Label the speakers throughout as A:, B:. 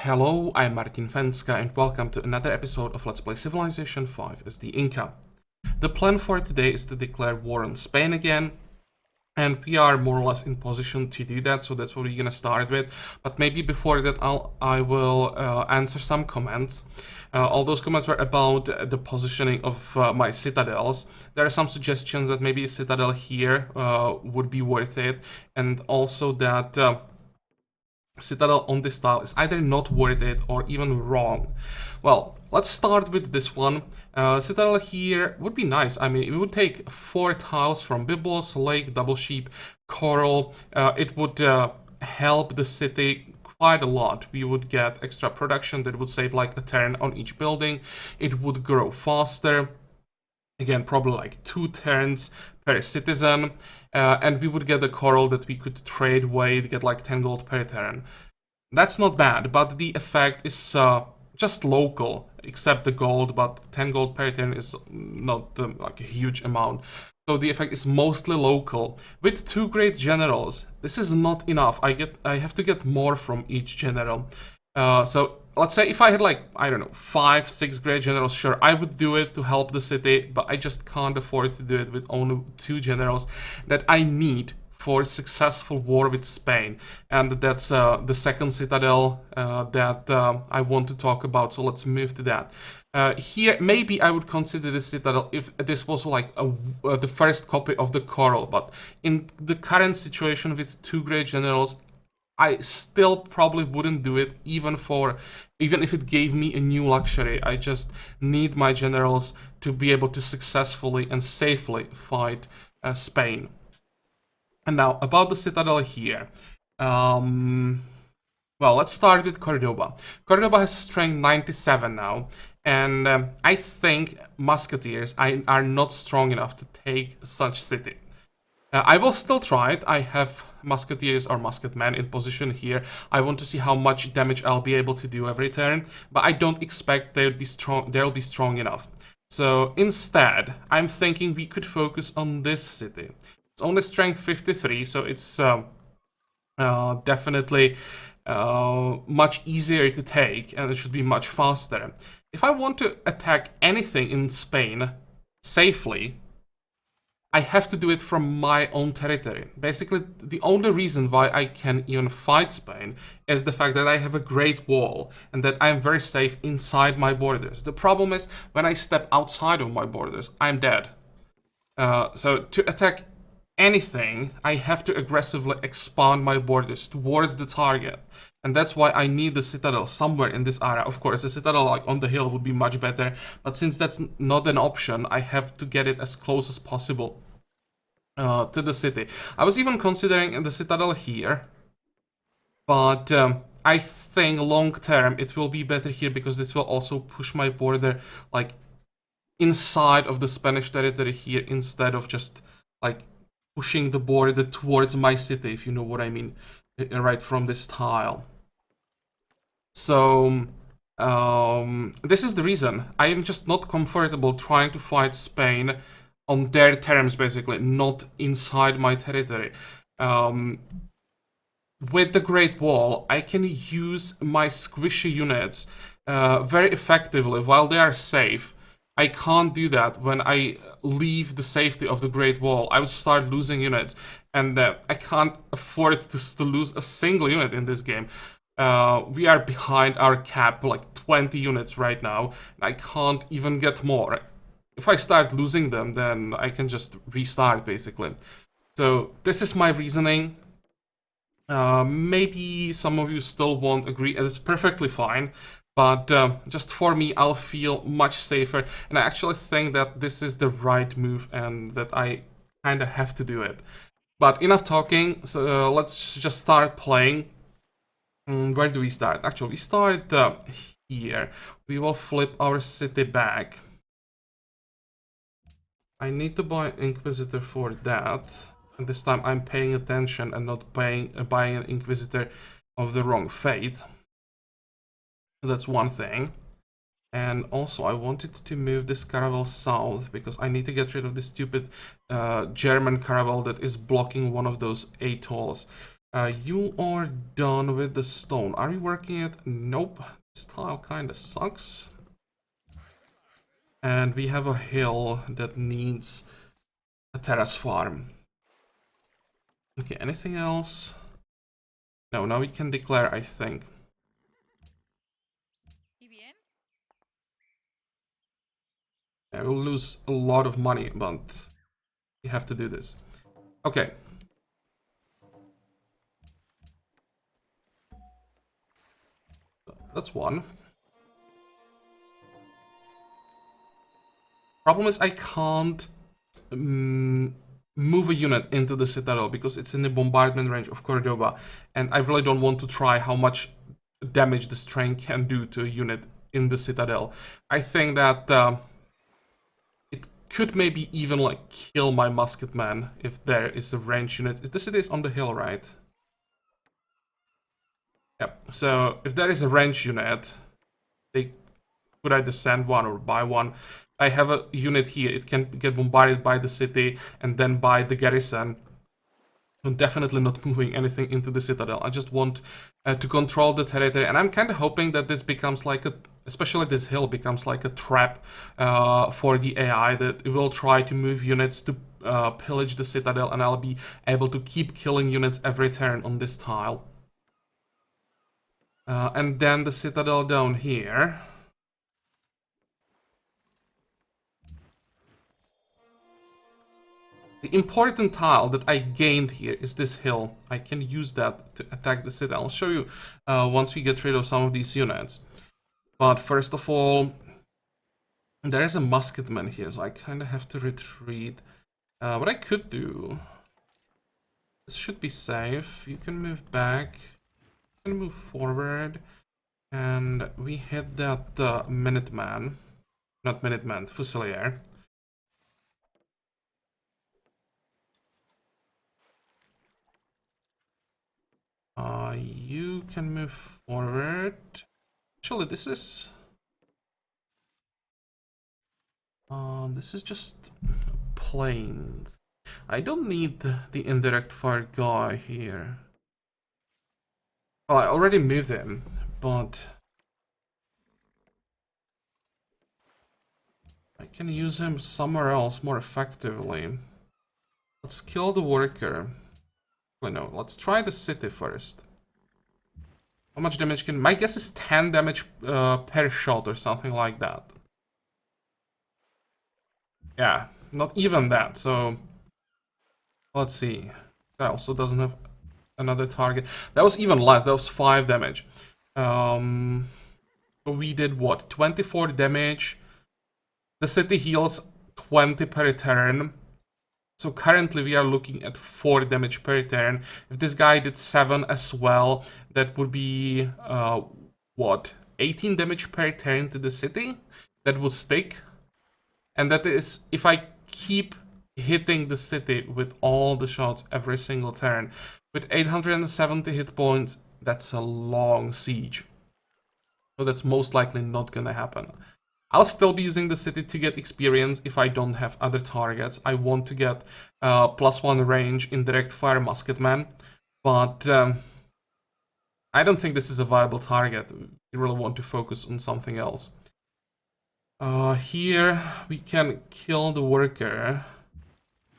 A: Hello, I'm Martin Fencka and welcome to another episode of Let's Play Civilization 5 as the Inca. The plan for today is to declare war on Spain again, and we are more or less in position to do that, so that's what we're gonna start with. But maybe before that I will answer some comments. All those comments were about the positioning of my citadels. There are some suggestions that maybe a citadel here would be worth it, and also that citadel on this tile is either not worth it or even wrong. Well, let's start with this one. Citadel here would be nice. I mean, it would take 4 tiles from Biblos, Lake, Double Sheep, Coral. It would help the city quite a lot. We would get extra production that would save like a turn on each building. It would grow faster. Again, probably like 2 turns per citizen. And we would get a coral that we could trade away, get like 10 gold per turn. That's not bad, but the effect is just local, except the gold, but 10 gold per turn is not like a huge amount. So the effect is mostly local. With 2 great generals, this is not enough. I have to get more from each general. So let's say if I had like, I don't know, 5, 6 great generals, sure, I would do it to help the city, but I just can't afford to do it with only 2 generals that I need for a successful war with Spain. And that's the second citadel that I want to talk about, so let's move to that. Here, maybe I would consider this citadel if this was like the first copy of the coral, but in the current situation with 2 great generals, I still probably wouldn't do it, even if it gave me a new luxury. I just need my generals to be able to successfully and safely fight Spain. And now, about the citadel here. Well, let's start with Cordoba. Cordoba has strength 97 now, and I think musketeers are not strong enough to take such city. I will still try it. I have musketeers or musketmen in position here. I want to see how much damage I'll be able to do every turn, but I don't expect they'll be strong enough. So instead, I'm thinking we could focus on this city. It's only strength 53, so it's definitely much easier to take, and it should be much faster. If I want to attack anything in Spain safely, I have to do it from my own territory. Basically, the only reason why I can even fight Spain is the fact that I have a great wall and that I am very safe inside my borders. The problem is, when I step outside of my borders, I'm dead. So to attack anything, I have to aggressively expand my borders towards the target. And that's why I need the citadel somewhere in this area. Of course, the citadel like on the hill would be much better, but since that's not an option, I have to get it as close as possible to the city. I was even considering the citadel here, but I think long term it will be better here because this will also push my border like inside of the Spanish territory here instead of just like pushing the border towards my city, if you know what I mean, right from this tile. So this is the reason I am just not comfortable trying to fight Spain on their terms, basically, not inside my territory. With the Great Wall, I can use my squishy units very effectively while they are safe. I can't do that when I leave the safety of the Great Wall. I would start losing units, and I can't afford to lose a single unit in this game. We are behind our cap, like 20 units right now. I can't even get more. If I start losing them, then I can just restart, basically. So this is my reasoning. Maybe some of you still won't agree, and it's perfectly fine. But just for me, I'll feel much safer. And I actually think that this is the right move and that I kind of have to do it. But enough talking, so let's just start playing. Where do we start? Actually, we start here. We will flip our city back. I need to buy an Inquisitor for that. And this time I'm paying attention and not buying an Inquisitor of the wrong faith. That's one thing. And also I wanted to move this caravel south because I need to get rid of this stupid German caravel that is blocking one of those atolls. You are done with the stone. Are you working it? Nope. This tile kind of sucks. And we have a hill that needs a terrace farm. Okay, anything else? No, now we can declare, I think. I will lose a lot of money, but we have to do this. Okay. That's one. Problem is I can't move a unit into the citadel because it's in the bombardment range of Cordoba, and I really don't want to try how much damage this train can do to a unit in the citadel. I think that it could maybe even like kill my musketman if there is a range unit. The city is on the hill, right? Yep. So if there is a range unit, they could either send one or buy one. I have a unit here. It can get bombarded by the city and then by the garrison. I'm definitely not moving anything into the citadel. I just want to control the territory, and I'm kind of hoping that this becomes like a, especially this hill becomes like a trap for the AI, that it will try to move units to pillage the citadel, and I'll be able to keep killing units every turn on this tile. And then the citadel down here. The important tile that I gained here is this hill. I can use that to attack the city. I'll show you once we get rid of some of these units. But first of all, there is a musketman here, so I kind of have to retreat. What I could do... This should be safe. You can move back. You can move forward. And we hit that Minuteman. Not Minuteman, Fusilier. You can move forward. Actually, this is just planes. I don't need the indirect fire guy here. Well, I already moved him, but I can use him somewhere else more effectively. Let's kill the worker. Well, no, let's try the city first. How much damage can... My guess is 10 damage per shot or something like that. Yeah, not even that, so... Let's see. That also doesn't have another target. That was even less, that was 5 damage. We did what? 24 damage. The city heals 20 per turn. So currently we are looking at 4 damage per turn. If this guy did 7 as well, that would be, what? 18 damage per turn to the city? That would stick. And that is, if I keep hitting the city with all the shots every single turn, with 870 hit points, that's a long siege. So that's most likely not gonna happen. I'll still be using the city to get experience if I don't have other targets. I want to get +1 range in direct fire musketman, but I don't think this is a viable target. We really want to focus on something else. Here we can kill the worker.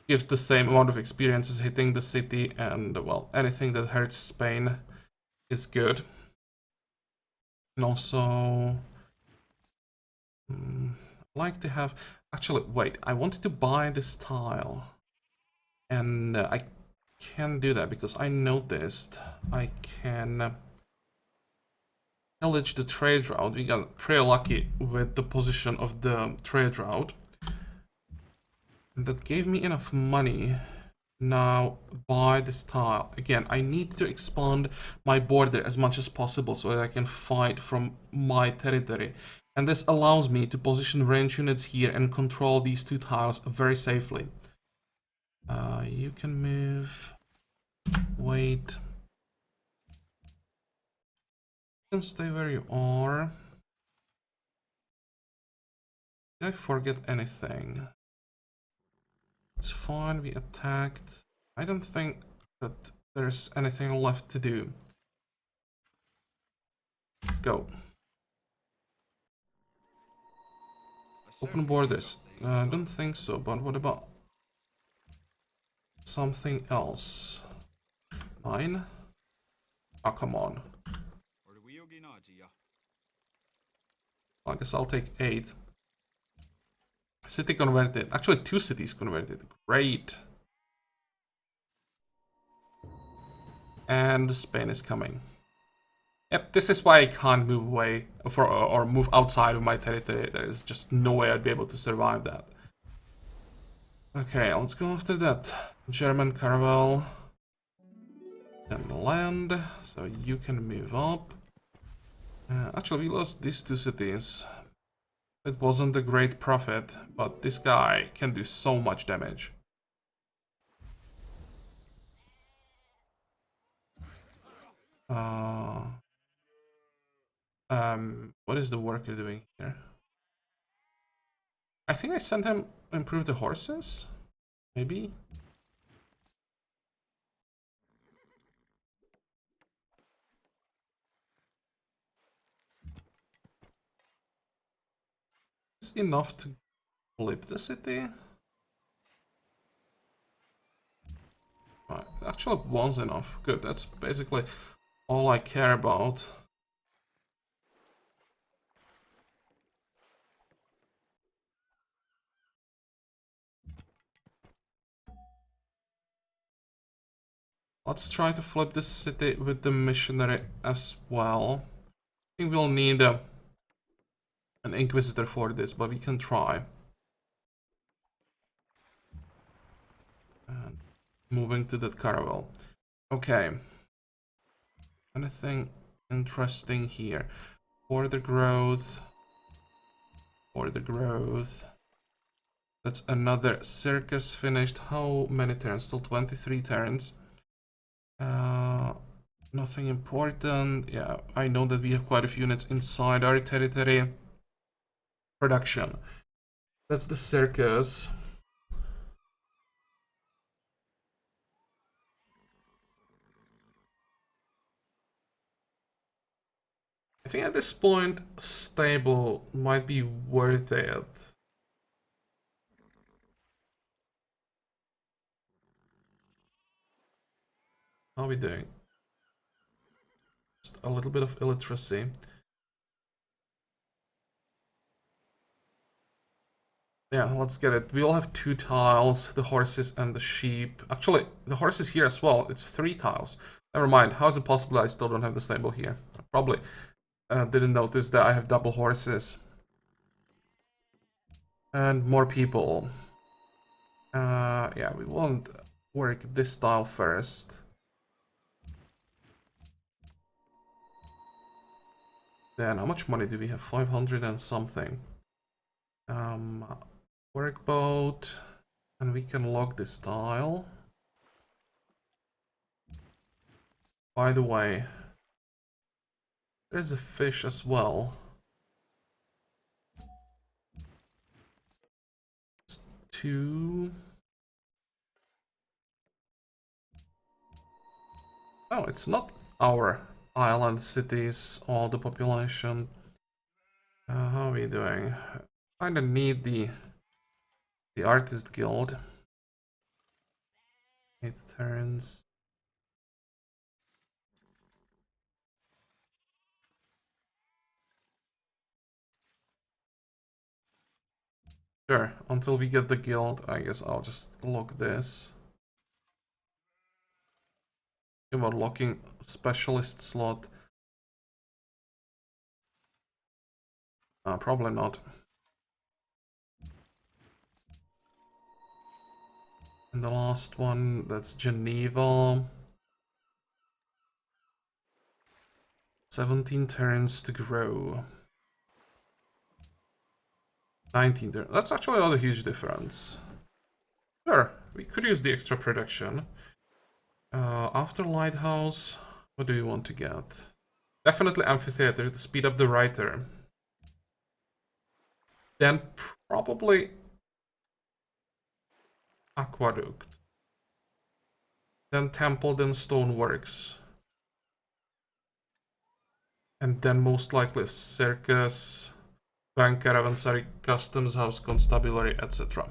A: Gives the same amount of experience as hitting the city, and well, anything that hurts Spain is good. And also... like to have... Actually, wait, I wanted to buy this tile. And I can't do that because I noticed I can pillage the trade route. We got pretty lucky with the position of the trade route. And that gave me enough money. Now buy this tile. Again, I need to expand my border as much as possible so that I can fight from my territory. And this allows me to position range units here and control these 2 tiles very safely. You can move. Wait. You can stay where you are. Did I forget anything? It's fine, we attacked. I don't think that there's anything left to do. Go. Open borders. I don't think so, but what about something else? 9? Oh, come on. I guess I'll take 8. City converted. Actually, 2 cities converted. Great. And Spain is coming. Yep, this is why I can't move away or move outside of my territory. There is just no way I'd be able to survive that. Okay, let's go after that. German caravel. And land, so you can move up. Actually, we lost these 2 cities. It wasn't a great profit, but this guy can do so much damage. What is the worker doing here? I think I sent him improve the horses? Maybe? It's enough to flip the city? Right. Actually, one's enough. Good, that's basically all I care about. Let's try to flip this city with the missionary as well. I think we'll need an inquisitor for this, but we can try. And moving to that caravel. Okay. Anything interesting here? Border growth. Border growth. That's another circus finished. How many turns? Still 23 turns. Nothing important. Yeah, I know that we have quite a few units inside our territory. Production. That's the circus. I think at this point, stable might be worth it. How are we doing? Just a little bit of illiteracy. Yeah, let's get it. We all have 2 tiles, the horses and the sheep. Actually, the horses here as well. It's 3 tiles. Never mind. How is it possible I still don't have the stable here? I probably didn't notice that I have double horses. And more people. Yeah, we won't work this tile first. Then, how much money do we have? 500 and something. Workboat. And we can log this tile. By the way, there's a fish as well. It's 2. Oh, it's not our island cities, all the population. How are we doing? Kinda need the artist guild. 8 turns. Sure, until we get the guild, I guess I'll just lock this. About locking specialist slot. Probably not. And the last one, that's Geneva. 17 turns to grow. 19 turns. That's actually not a huge difference. Sure, we could use the extra production. After Lighthouse, what do you want to get? Definitely Amphitheater to speed up the writer. Then probably Aqueduct. then temple, then stoneworks. And then most likely circus, bank, caravanserai, customs house, constabulary, etc.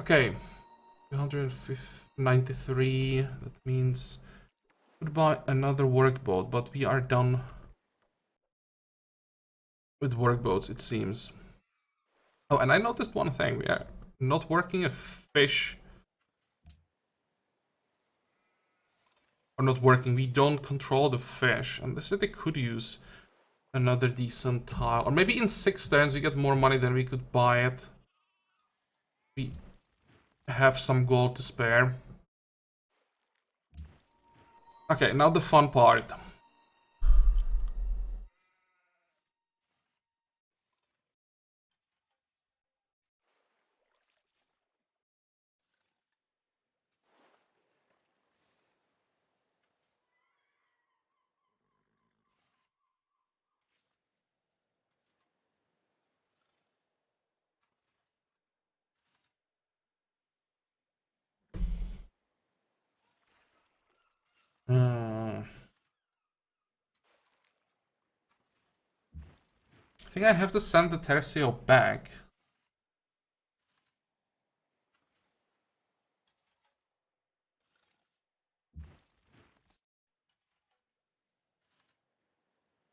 A: Okay, 293, that means goodbye another workboat, but we are done with workboats, it seems. Oh, and I noticed one thing, we are not working a fish. Or not working, we don't control the fish, and the city could use another decent tile. Or maybe in 6 turns we get more money than we could buy it. We have some gold to spare. Okay, now the fun part. I think I have to send the Tercio back.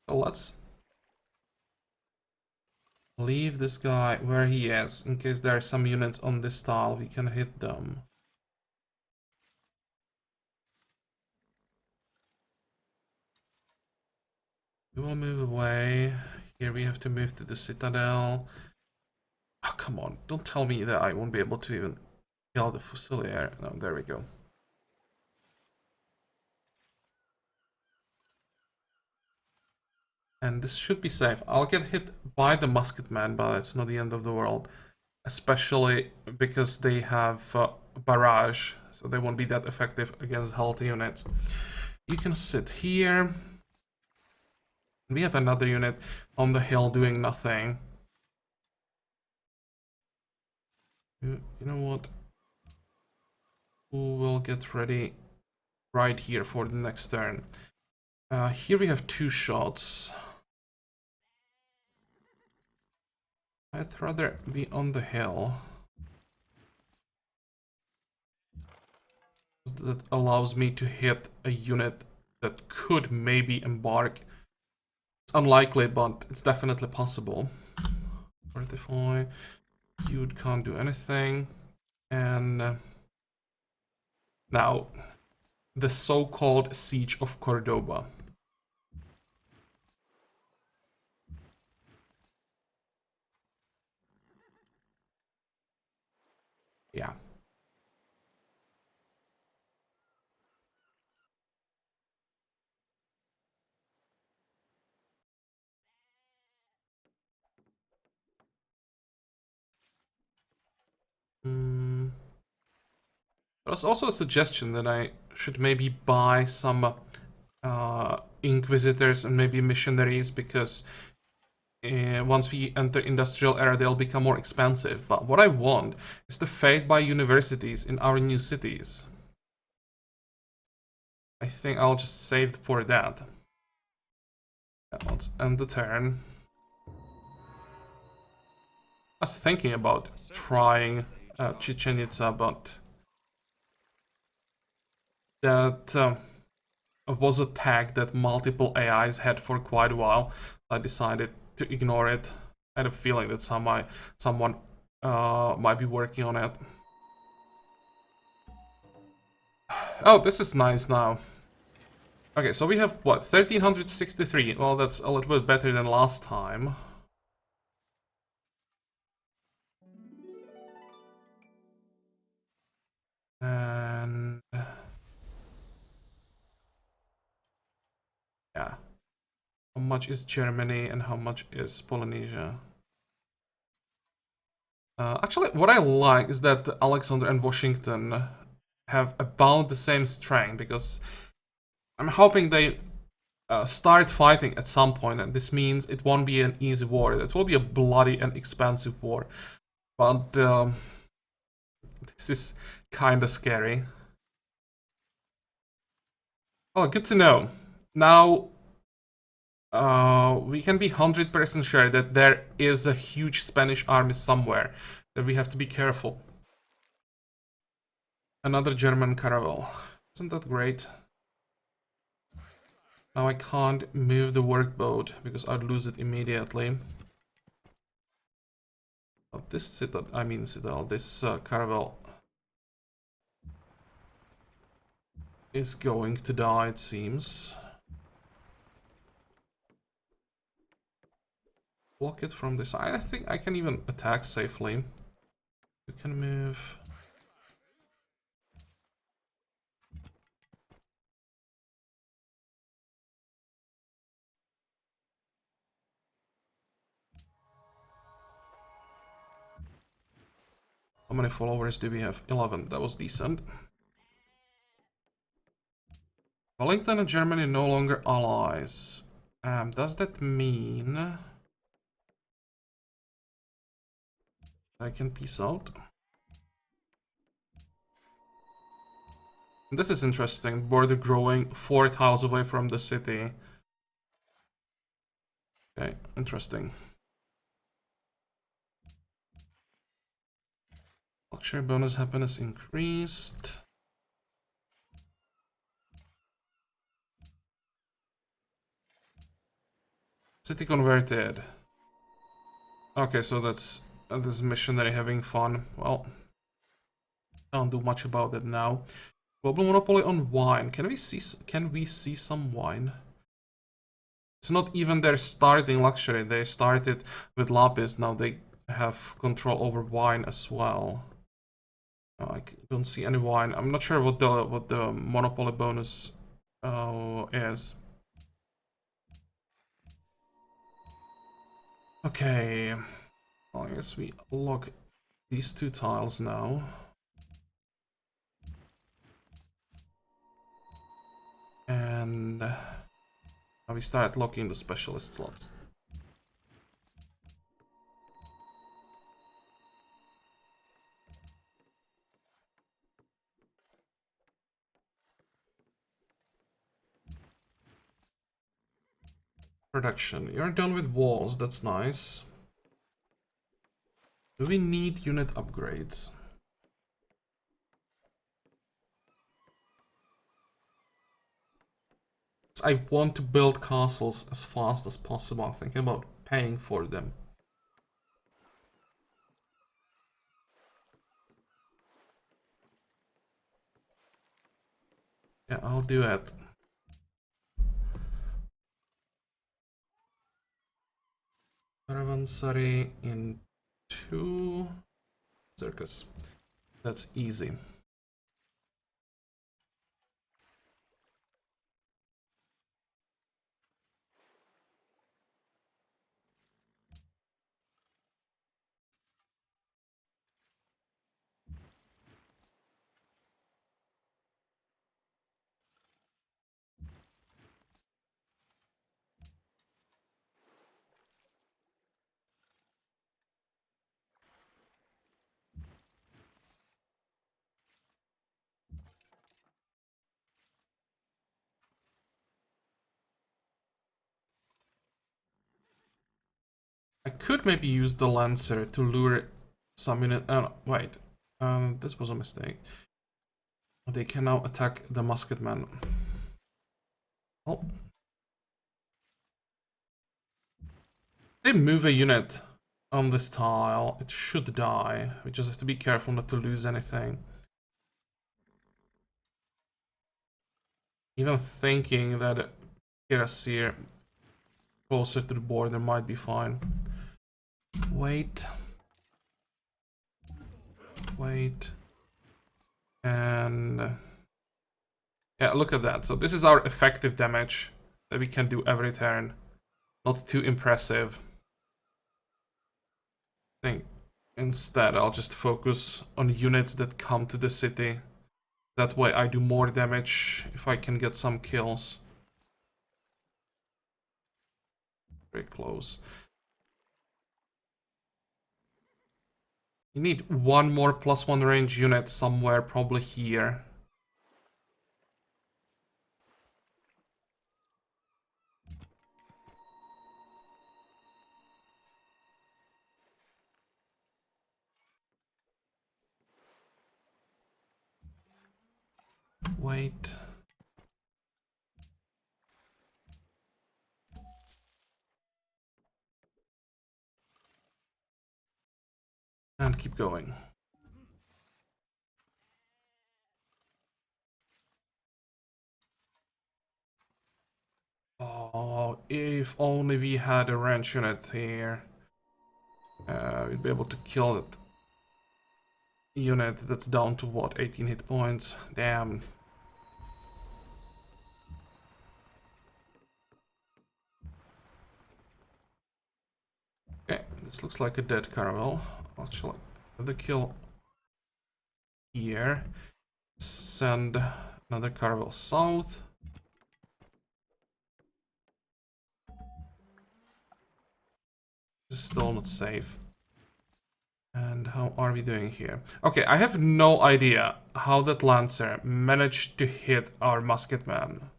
A: So let's leave this guy where he is, in case there are some units on this tile, we can hit them. We will move away. Here we have to move to the Citadel. Oh, come on, don't tell me that I won't be able to even kill the Fusilier. No, there we go. And this should be safe. I'll get hit by the musketman, but it's not the end of the world. Especially because they have barrage, so they won't be that effective against healthy units. You can sit here. We have another unit on the hill doing nothing. You know what? We will get ready right here for the next turn. Here we have 2 shots. I'd rather be on the hill. That allows me to hit a unit that could maybe embark. It's unlikely, but it's definitely possible. Fortify. You can't do anything. And now, the so-called Siege of Cordoba. Yeah. There's also a suggestion that I should maybe buy some Inquisitors and maybe missionaries, because once we enter industrial era they'll become more expensive. But what I want is the fate by universities in our new cities. I think I'll just save for that. Let's end the turn. I was thinking about trying Chichen Itza, but that was a tag that multiple AIs had for quite a while. I decided to ignore it. I had a feeling that someone might be working on it. Oh, this is nice now. Okay, so we have what, 1363. Well, that's a little bit better than last time. And yeah. How much is Germany and how much is Polynesia? Actually, what I like is that Alexander and Washington have about the same strength, because I'm hoping they start fighting at some point, and this means it won't be an easy war. It will be a bloody and expensive war. But This is kinda scary. Well, good to know. Now, we can be 100% sure that there is a huge Spanish army somewhere, that we have to be careful. Another German caravel. Isn't that great? Now I can't move the workboat because I'd lose it immediately. But this citadel, this caravel is going to die, it seems. Block it from this side. I think I can even attack safely. You can move. How many followers do we have? 11. That was decent. Wellington and Germany no longer allies. Does that mean I can peace out? This is interesting. Border growing 4 tiles away from the city. Okay, interesting. Luxury bonus happiness increased. City converted. Okay, so that's this missionary having fun. Well, can't do much about that now. Global monopoly on wine. Can we see some wine? It's not even their starting luxury. They started with lapis. Now they have control over wine as well. I don't see any wine. I'm not sure what the monopoly bonus is. Okay, well, I guess we log these 2 tiles now. And now we start locking the specialist slots. Production. You're done with walls, that's nice. Do we need unit upgrades? I want to build castles as fast as possible. I'm thinking about paying for them. Yeah, I'll do it. Caravansary into circus. That's easy. I could maybe use the Lancer to lure some unit. Wait. This was a mistake. They can now attack the musketman. Oh. They move a unit on this tile. It should die. We just have to be careful not to lose anything. Even thinking that Kirasir closer to the border might be fine. Wait. And yeah, look at that. So this is our effective damage that we can do every turn. Not too impressive. I think instead I'll just focus on units that come to the city. That way I do more damage if I can get some kills. Very close. You need one more +1 range unit somewhere, probably here. Wait. And keep going. Oh, if only we had a range unit here. We'd be able to kill that unit that's down to what, 18 hit points? Damn. Okay, this looks like a dead caravel. Actually, the kill here. Send another caravel south. This is still not safe. And how are we doing here? Okay, I have no idea how that Lancer managed to hit our musketman.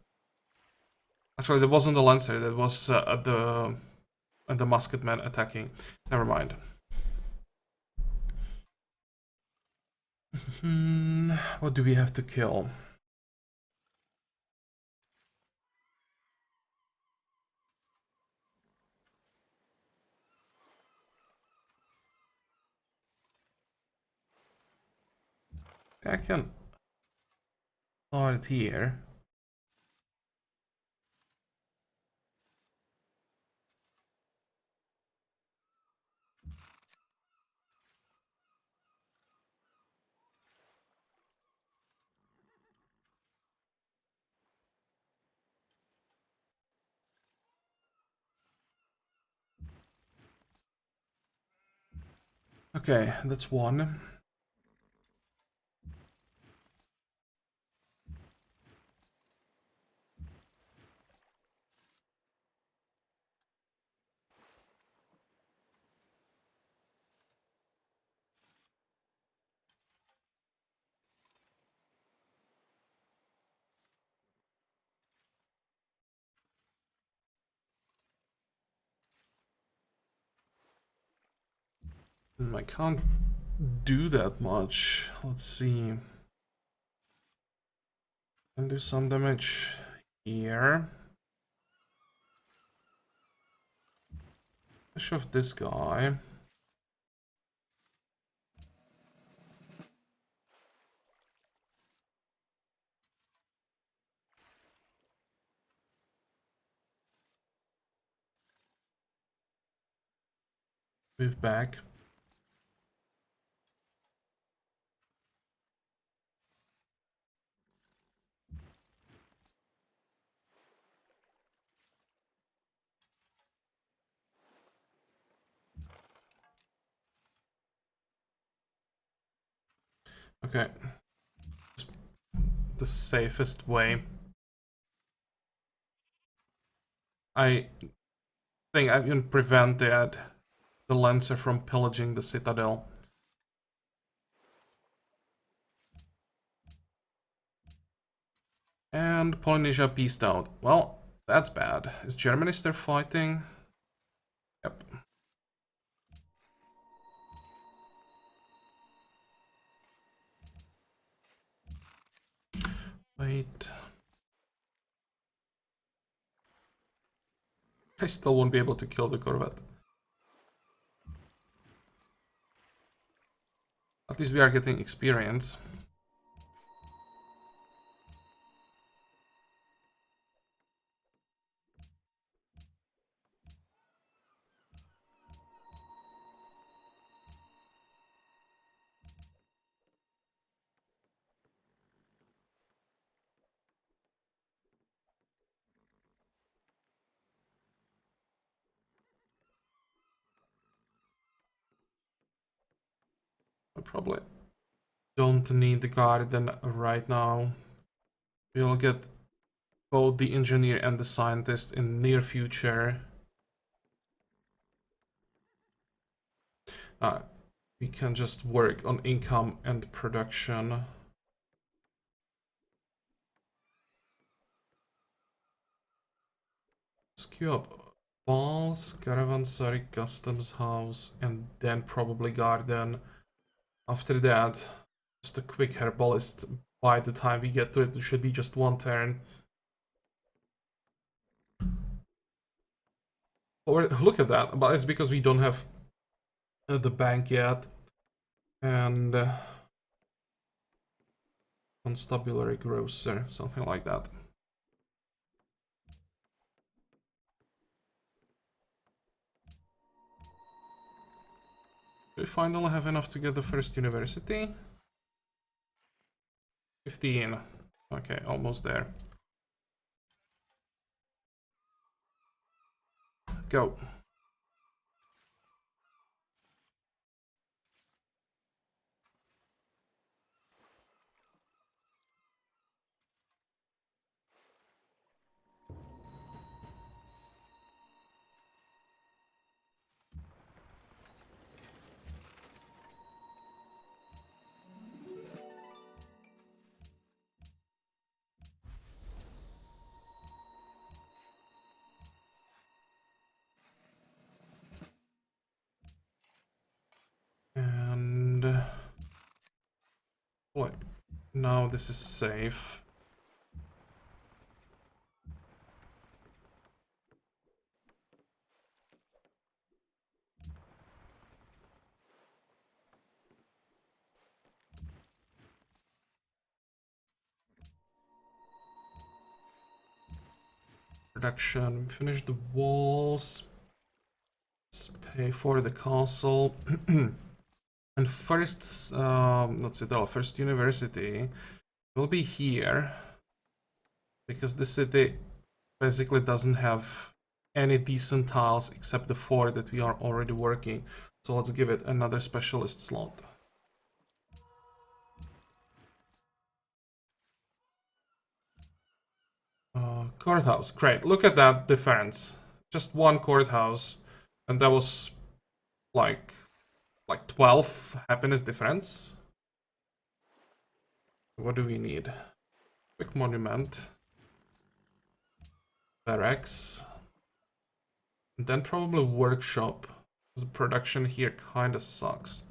A: Actually, that wasn't the Lancer, that was the musketman attacking. Never mind. What do we have to kill? I can start it here. Okay, that's one. I can't do that much. Let's see. Can do some damage here. I shove this guy. Move back. Okay. It's the safest way. I think I can prevent the Lancer from pillaging the citadel. And Polynesia pieced out. Well, that's bad. Is Germany still fighting? Yep. Wait. I still won't be able to kill the corvette. At least we are getting experience. I probably don't need the garden right now. We'll get both the engineer and the scientist in near future. we can just work on income and production. Let's queue up balls, caravanserai, customs house, and then probably garden. After that, just a quick herbalist. By the time we get to it, it should be just one turn. Or look at that, but it's because we don't have the bank yet. And constabulary grocer, something like that. Do we finally have enough to get the first university? 15. Okay, almost there. Go. And what? Now this is safe. Production. Finish the walls. Let's pay for the castle. And first, not citadel, first university will be here. Because the city basically doesn't have any decent tiles except the 4 that we are already working. So let's give it another specialist slot. Courthouse, great. Look at that defense. Just one courthouse, and that was like 12 happiness difference. What do we need? Quick monument, barracks, and then probably workshop. The production here kinda sucks.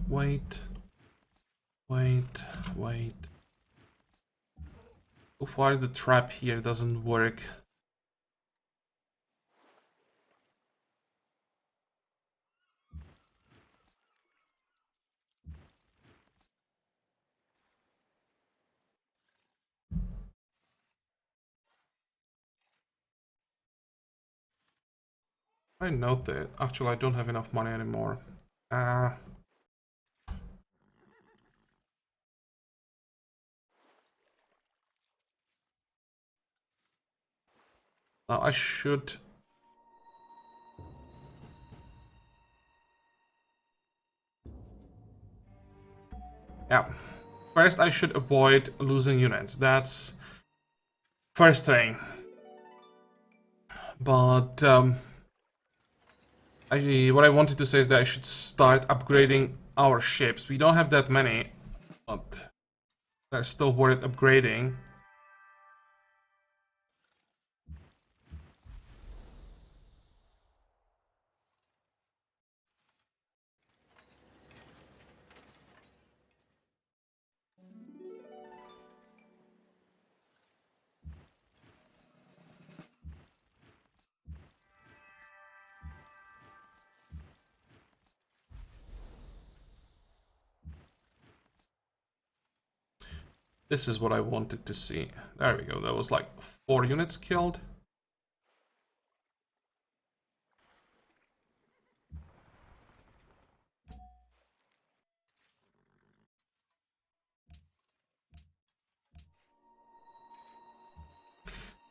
A: Wait. So far the trap here doesn't work. I note that. Actually, I don't have enough money anymore. Now I should... Yeah. First, I should avoid losing units. That's first thing. But what I wanted to say is that I should start upgrading our ships. We don't have that many, but they're still worth upgrading. This is what I wanted to see. There we go. That was like 4 units killed.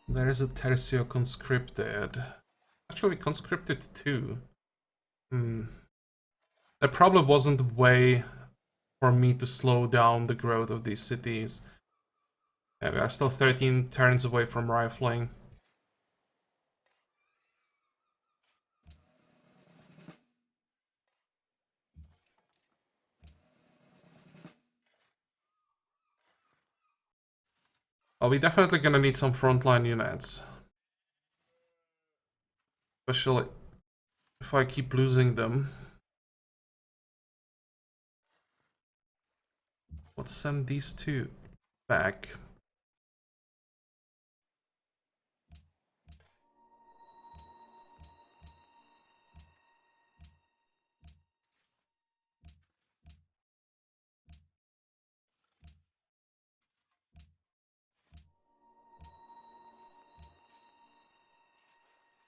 A: There is a Tercio conscripted. Actually, conscripted too. There probably wasn't a way for me to slow down the growth of these cities. Yeah, we are still 13 turns away from rifling. Well, we're definitely gonna need some frontline units. Especially if I keep losing them. Let's send these two back.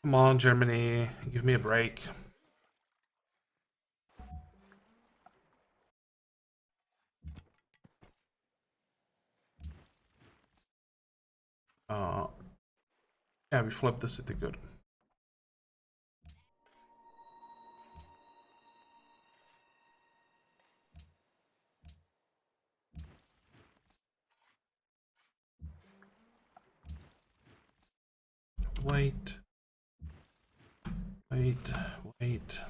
A: Come on, Germany, give me a break. Yeah, we flipped the city good. Wait. Wait, wait.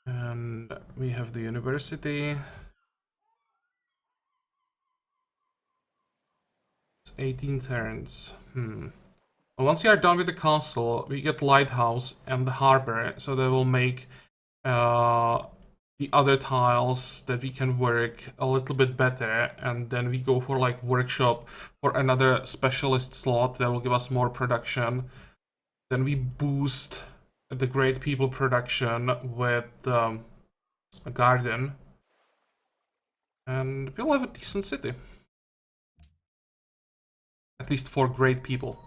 A: And we have the university. It's 18 turns. Well, once you are done with the castle, we get lighthouse and the harbor, so that will make the other tiles that we can work a little bit better, and then we go for like workshop for another specialist slot that will give us more production. Then we boost the great people production with a garden, and we'll have a decent city. At least for great people.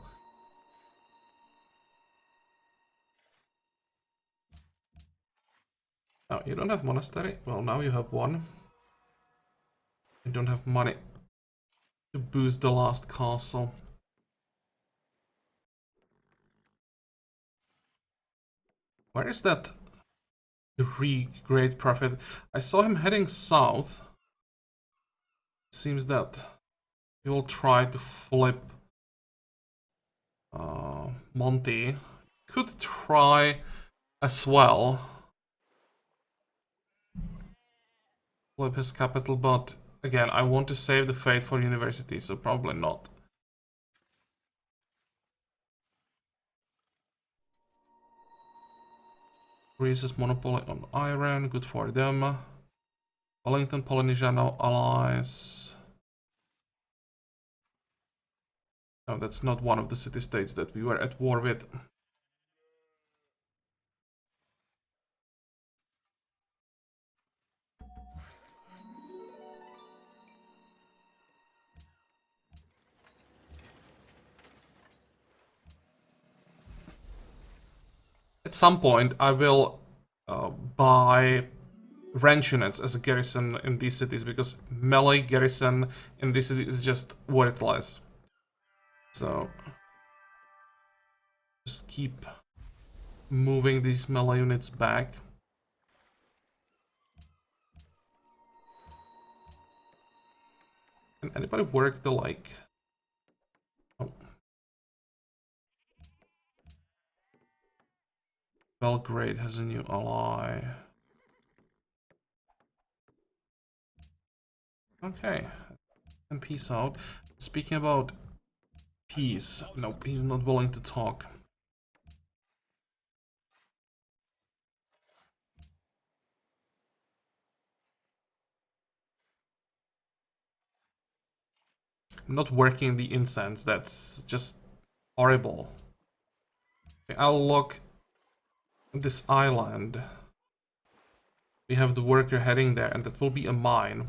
A: Oh, you don't have monastery? Well, now you have one. You don't have money to boost the last castle. Where is that great prophet? I saw him heading south. Seems that he will try to flip Monty. Could try as well. Flip his capital, but again, I want to save the fate for university, so probably not. Greece's monopoly on iron, good for them. Wellington, Polynesia, no allies. No, that's not one of the city-states that we were at war with. At some point, I will buy ranch units as a garrison in these cities, because melee garrison in this city is just worthless. So just keep moving these melee units back. Can anybody work the lake? Oh. Belgrade has a new ally. Okay, and peace out. Speaking about peace, nope, he's not willing to talk. I'm not working the incense, that's just horrible. I'll lock this island. We have the worker heading there, and that will be a mine.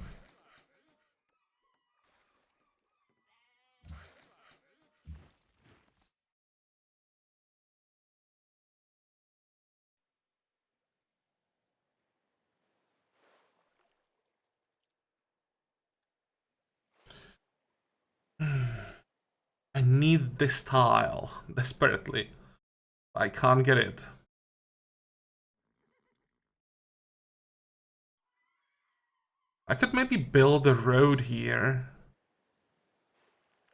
A: I need this tile desperately. I can't get it. I could maybe build a road here.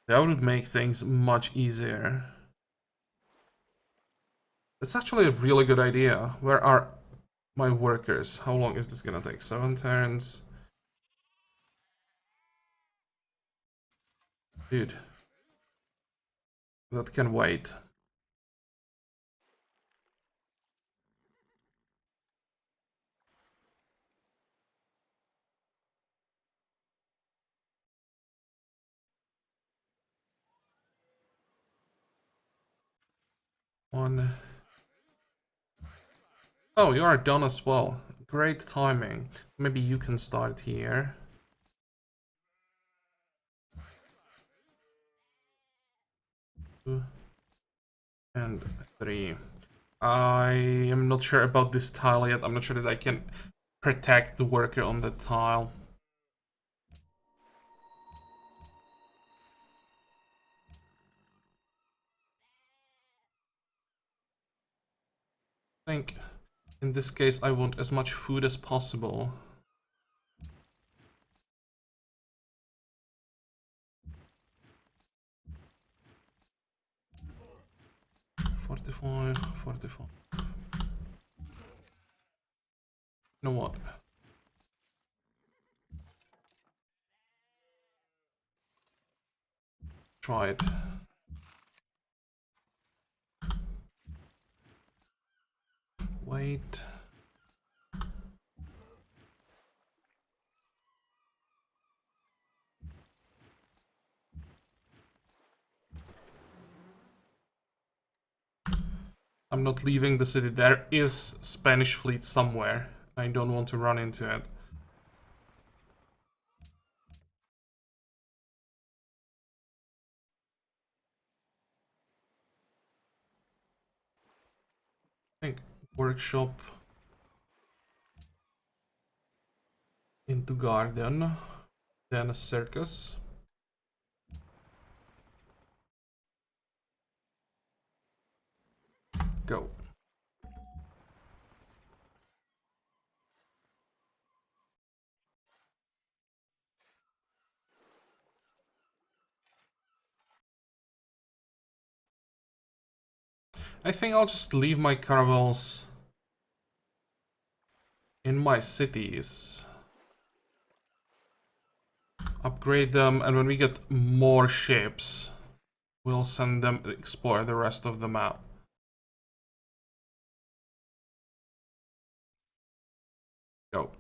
A: That would make things much easier. That's actually a really good idea. Where are my workers? How long is this gonna take? 7 turns. Dude. That can wait. One. Oh, you are done as well. Great timing. Maybe you can start here. Two and 3. I am not sure about this tile yet. I'm not sure that I can protect the worker on that tile. I think in this case I want as much food as possible. $45, $45. You know what? Try it. Wait. I'm not leaving the city. There is Spanish fleet somewhere. I don't want to run into it. I think workshop into garden, then a circus. Go. I think I'll just leave my caravels in my cities. Upgrade them, and when we get more ships, we'll send them to explore the rest of the map. Go.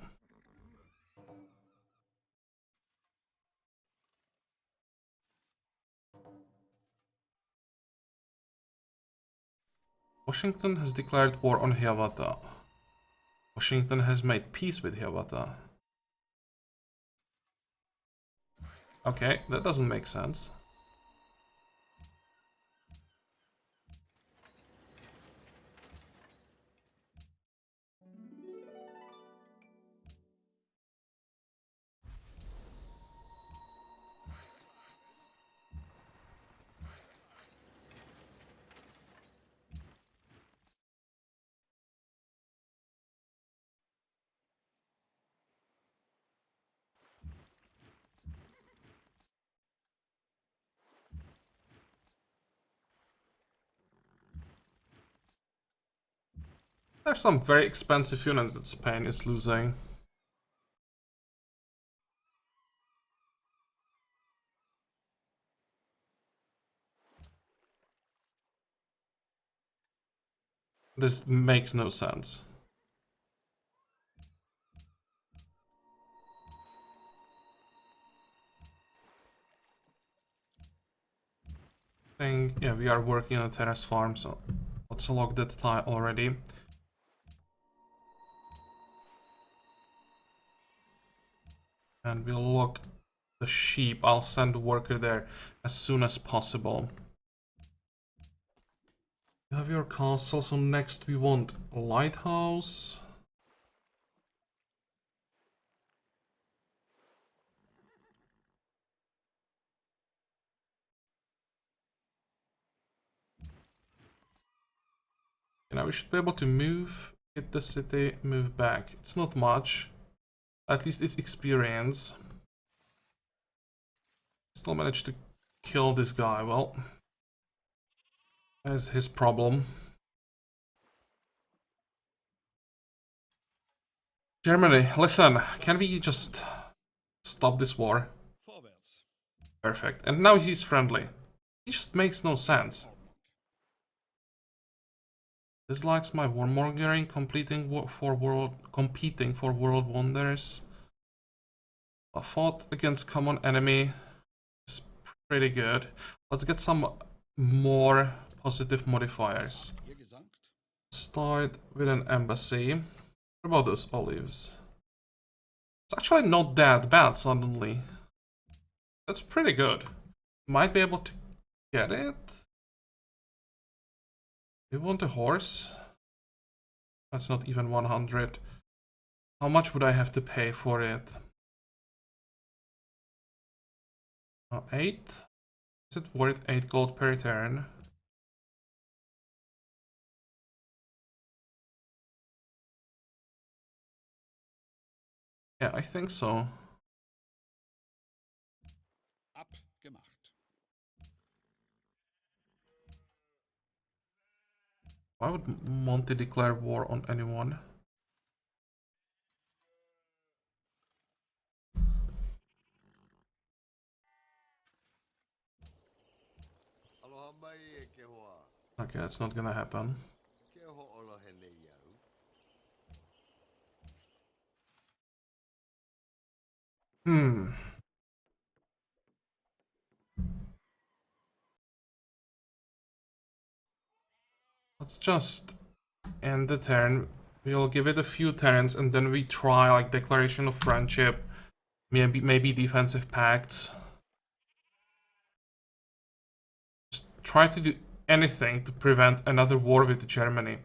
A: Washington has declared war on Hiawatha. Washington has made peace with Hiawatha. Okay, that doesn't make sense. There's some very expensive units that Spain is losing. This makes no sense. Yeah, we are working on a terrace farm, so Let's log that tile already. And we'll log the sheep. I'll send a worker there as soon as possible. You have your castle, so next we want a lighthouse. Now we should be able to move, hit the city, move back. It's not much. At least it's experience. Still managed to kill this guy. Well, that's his problem. Germany, listen, can we just stop this war? Perfect. And now he's friendly. It just makes no sense. Dislikes my warmongering, competing for world wonders. I fought against common enemy. It's pretty good. Let's get some more positive modifiers. Start with an embassy. What about those olives? It's actually not that bad suddenly. That's pretty good. Might be able to get it. You want a horse? That's not even 100. How much would I have to pay for it? 8? Is it worth 8 gold per turn? Yeah, I think so. Why would Monty declare war on anyone? Okay, that's not gonna happen. Let's just end the turn. We'll give it a few turns and then we try like declaration of friendship, maybe defensive pacts. Just try to do anything to prevent another war with Germany.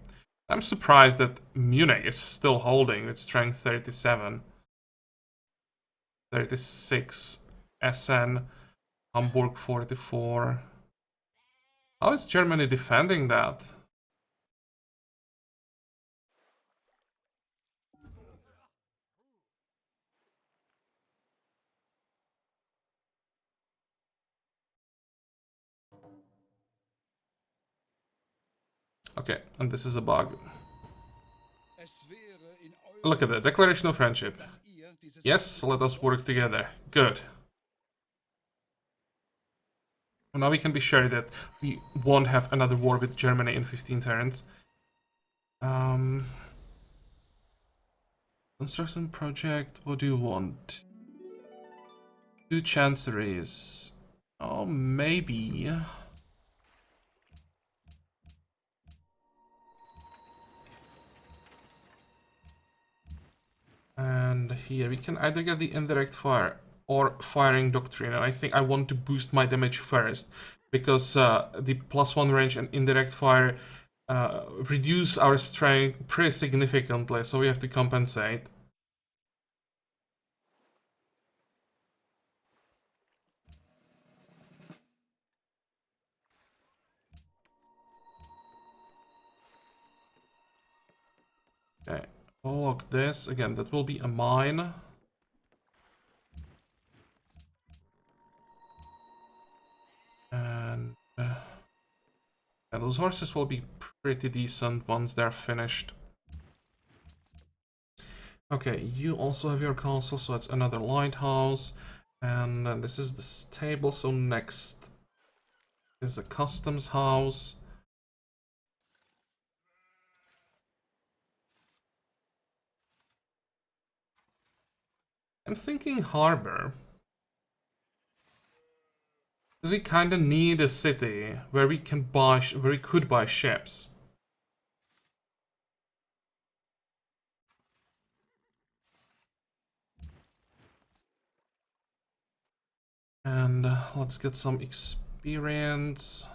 A: I'm surprised that Munich is still holding with strength 37. 36, Essen, Hamburg 44. How is Germany defending that? Okay, and this is a bug. Look at that, declaration of friendship. Yes, let us work together. Good. Now we can be sure that we won't have another war with Germany in 15 turns. Construction project, what do you want? 2 chanceries. Oh, maybe. And here we can either get the indirect fire or firing doctrine. And I think I want to boost my damage first because the +1 range and indirect fire reduce our strength pretty significantly, so we have to compensate. Okay, I'll log this. Again, that will be a mine. And yeah, those horses will be pretty decent once they're finished. Okay, you also have your castle, so it's another lighthouse. And then this is the stable, so next is a customs house. I'm thinking harbor. Because we kind of need a city where we can buy, where we could buy ships. And let's get some experience.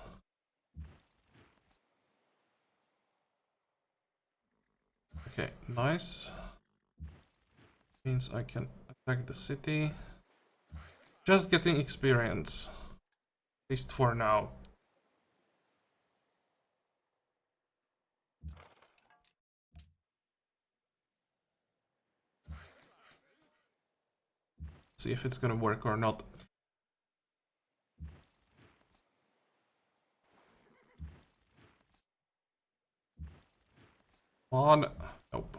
A: Okay, nice. Means I can attack the city. Just getting experience. At least for now. See if it's gonna work or not. On. Nope.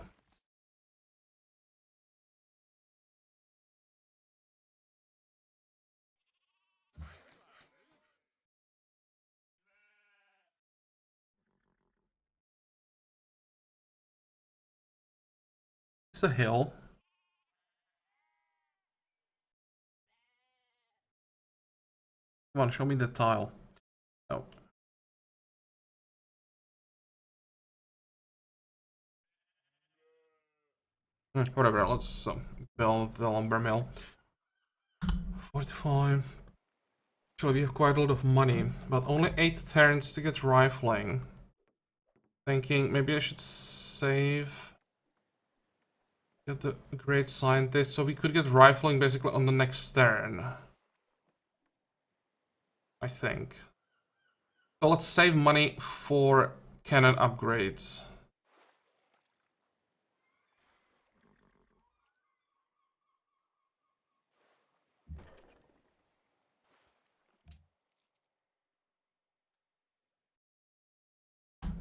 A: It's a hill. Come on, show me the tile. Oh. Whatever, let's build the lumber mill. 45. Actually, we have quite a lot of money, but only 8 turns to get rifling. Thinking maybe I should save. Get the great scientist, so we could get rifling basically on the next turn. I think. So let's save money for cannon upgrades.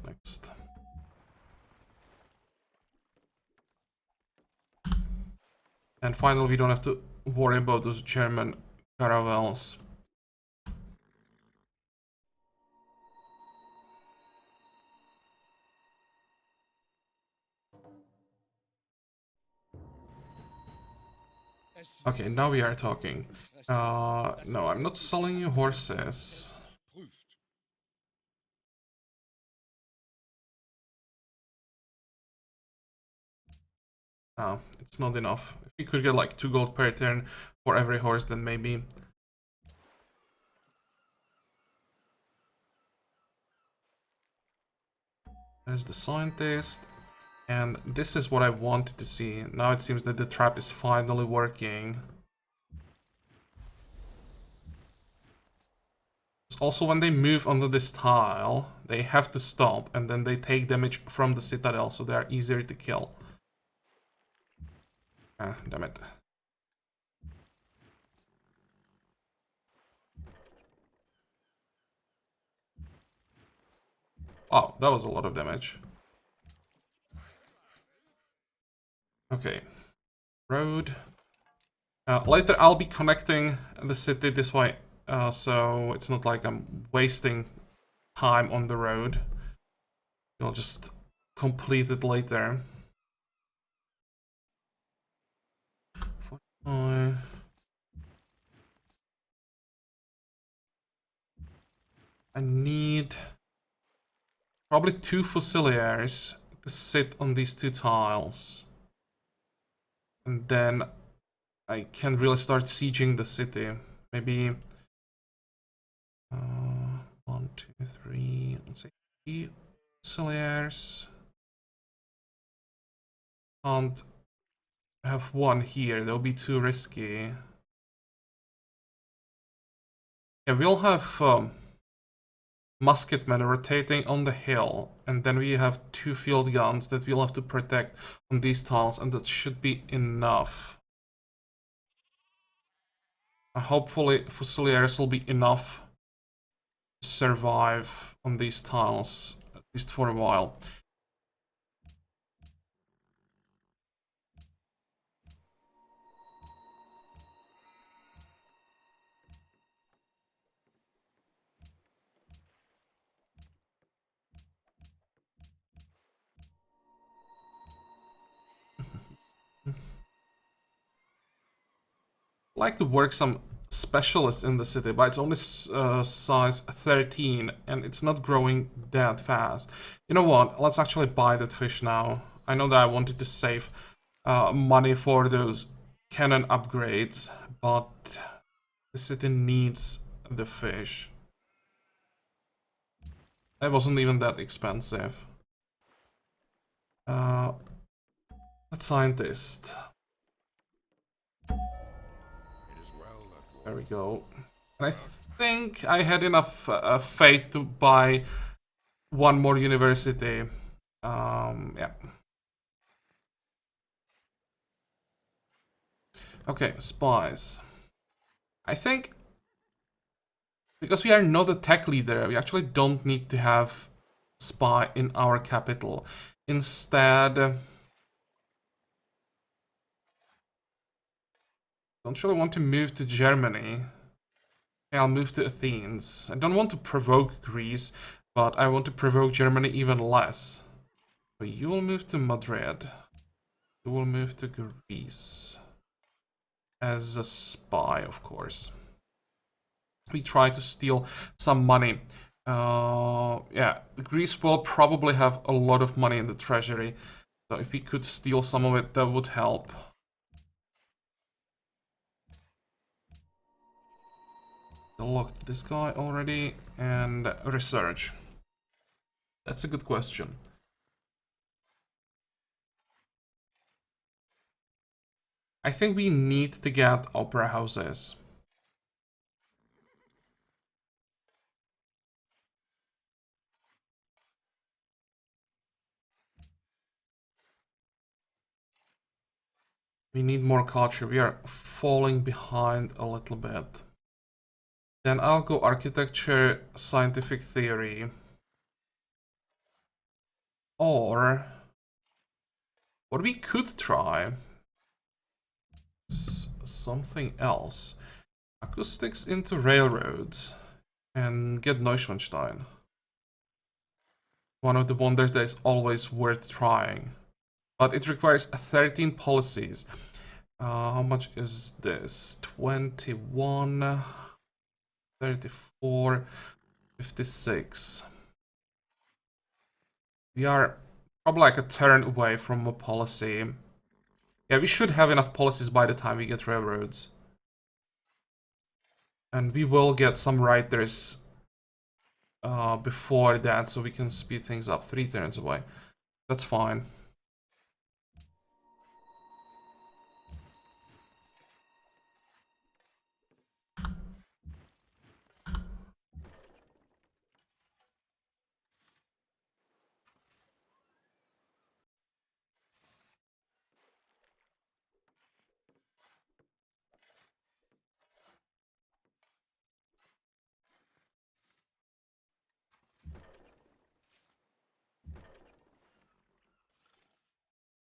A: Next. And finally, we don't have to worry about those German caravels. Okay, now we are talking. No, I'm not selling you horses. Oh, it's not enough. If we could get like 2 gold per turn for every horse, then maybe. There's the scientist. And this is what I wanted to see. Now it seems that the trap is finally working. Also, when they move onto this tile, they have to stop, and then they take damage from the citadel, so they are easier to kill. Ah, damn it. Oh, that was a lot of damage. Okay. Road. Later I'll be connecting the city this way, so it's not like I'm wasting time on the road. I'll just complete it later. I need probably 2 Fusiliers to sit on these 2 tiles. And then I can really start sieging the city. Maybe 1, 2, 3, let's say 3 Fusiliers. Can't have 1 here, that would be too risky. Yeah, we'll have musketmen rotating on the hill, and then we have 2 field guns that we'll have to protect on these tiles, and that should be enough. Hopefully Fusiliers will be enough to survive on these tiles, at least for a while. Like to work some specialists in the city, but it's only size 13, and it's not growing that fast. You know what? Let's actually buy that fish now. I know that I wanted to save money for those cannon upgrades, but The city needs the fish. It wasn't even that expensive. That scientist. There we go. And I think I had enough faith to buy one more university. Yeah. Okay, spies. I think because we are not a tech leader, we actually don't need to have spy in our capital. Instead, don't really want to move to Germany. Okay, I'll move to Athens. I don't want to provoke Greece, but I want to provoke Germany even less. So you will move to Madrid. You will move to Greece. As a spy, of course. We try to steal some money. Yeah, Greece will probably have a lot of money in the treasury. So if we could steal some of it, that would help. Locked this guy already. And research. That's a good question. I think we need to get opera houses. We need more culture. We are falling behind a little bit. Then I'll go architecture, scientific theory. Or what we could try is something else. Acoustics into railroads and get Neuschwanstein. One of the wonders that is always worth trying. But it requires 13 policies. How much is this? 21, 34, 56. We are probably like a turn away from a policy. Yeah, we should have enough policies by the time we get railroads. And we will get some writers before that, so we can speed things up 3 turns away. That's fine.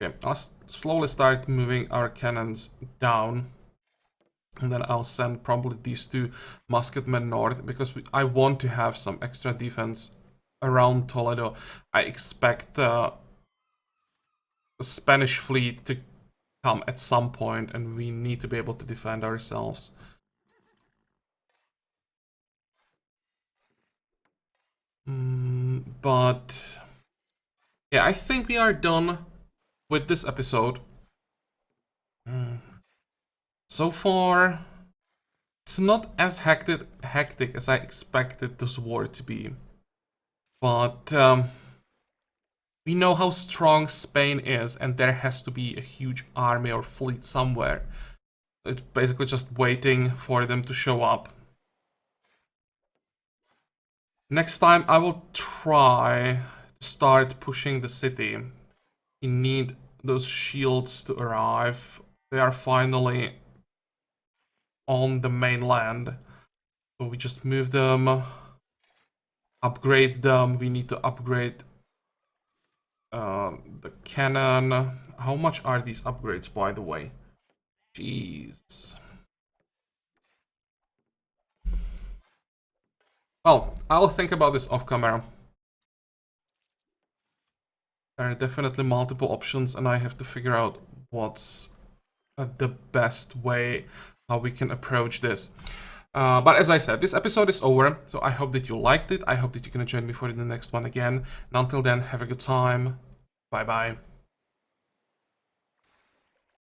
A: Okay, I'll slowly start moving our cannons down. And then I'll send probably these 2 musketmen north, because I want to have some extra defense around Toledo. I expect the Spanish fleet to come at some point, and we need to be able to defend ourselves. But yeah, I think we are done with this episode. So far, it's not as hectic as I expected this war to be. But we know how strong Spain is, and there has to be a huge army or fleet somewhere. It's basically just waiting for them to show up. Next time I will try to start pushing the city. We need those shields to arrive. They are finally on the mainland. So we just move them, upgrade them. We need to upgrade the cannon. How much are these upgrades, by the way? Jeez. Well, I'll think about this off camera. There are definitely multiple options, and I have to figure out what's the best way how we can approach this. But as I said, this episode is over, so I hope that you liked it. I hope that you're gonna join me for the next one again. And until then, have a good time. Bye bye.